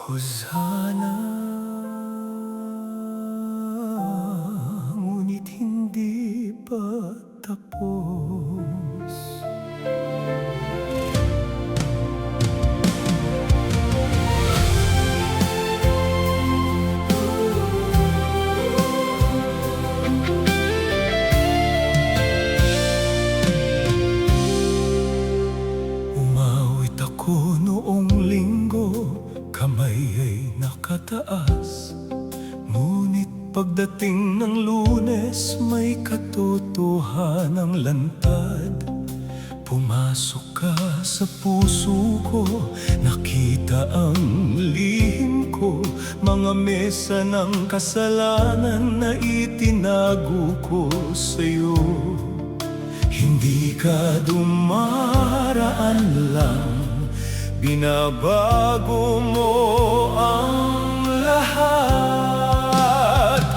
Hosana, ngunit hindi pa tapos. Umawit ako noong linggo, kamay ay nakataas. Ngunit pagdating ng Lunes, may katotohanang lantad. Pumasok ka sa puso ko, nakita ang lihim ko. Mga mesa ng kasalanan na itinago ko sa'yo. Hindi ka dumaraan lang, binabago mo ang lahat.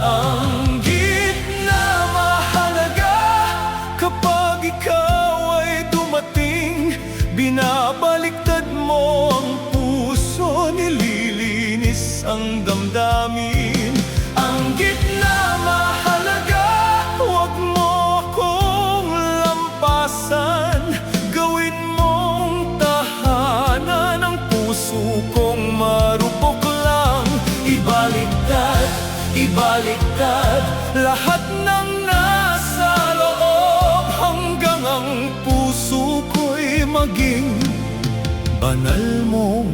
Ang gitna mahalaga kapag ikaw ay dumating. Binabaliktad mo ang puso, nililinis ang damdamin. Ang gitna mahalaga, huwag mo akong lampasan. Gawin mong tahanan ang puso kong marupok lang. Ibaliktad, ibaliktad lahat ng nasa loob, hanggang ang puso ko'y maging banal mong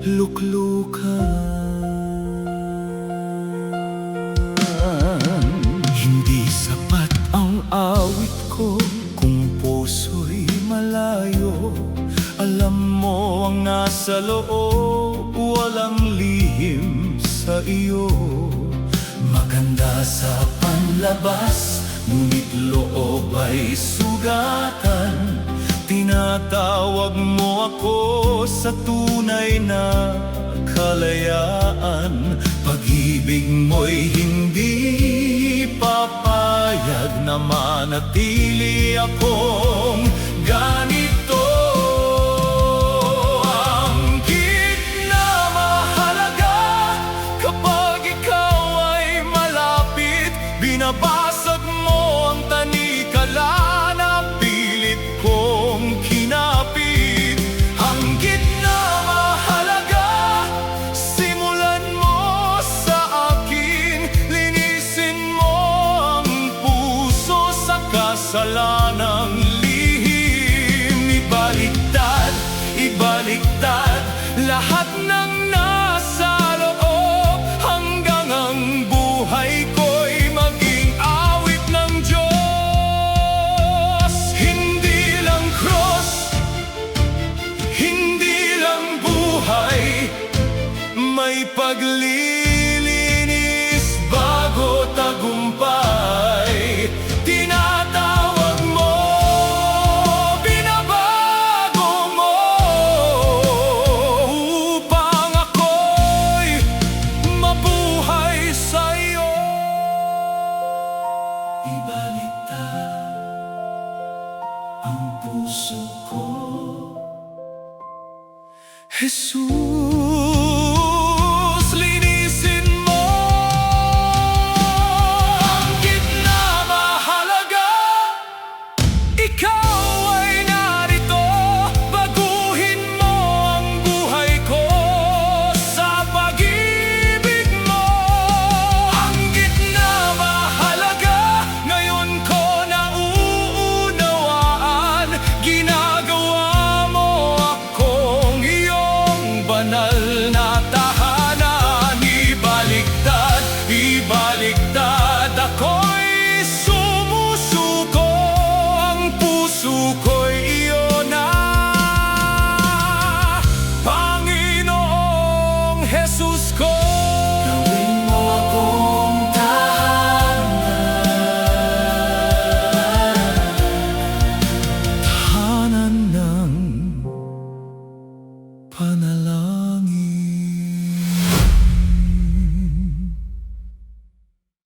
luklukan. Hindi sapat ang awit ko kung puso'y malayo. Alam mo ang nasa loob, walang lihim sa iyo. Maganda sa panlabas, ngunit loob ay sugatan. Tinatawag mo ako sa tunay na kalayaan. Pag-ibig mo'y hindi papayag na manatili akong ganito. Ang gitna mahalaga kapag ikaw ay malapit. Binabasag mo ang tanikala na pilit kong kinapit. Ang gitna mahalaga, simulan mo sa akin. Linisin mo ang puso sa kasalanang lihim. Ibaliktad, ibaliktad lahat ng nasa loob, hanggang ang buhay ko'y maging awit ng Diyos. Hindi lang cross, hindi lang buhay, may paglilinis bago tagumpay. Tinatawag mo, binabago mo, upang ako'y mabuhay sa'yo. Ibaliktad ang puso ko, Jesus.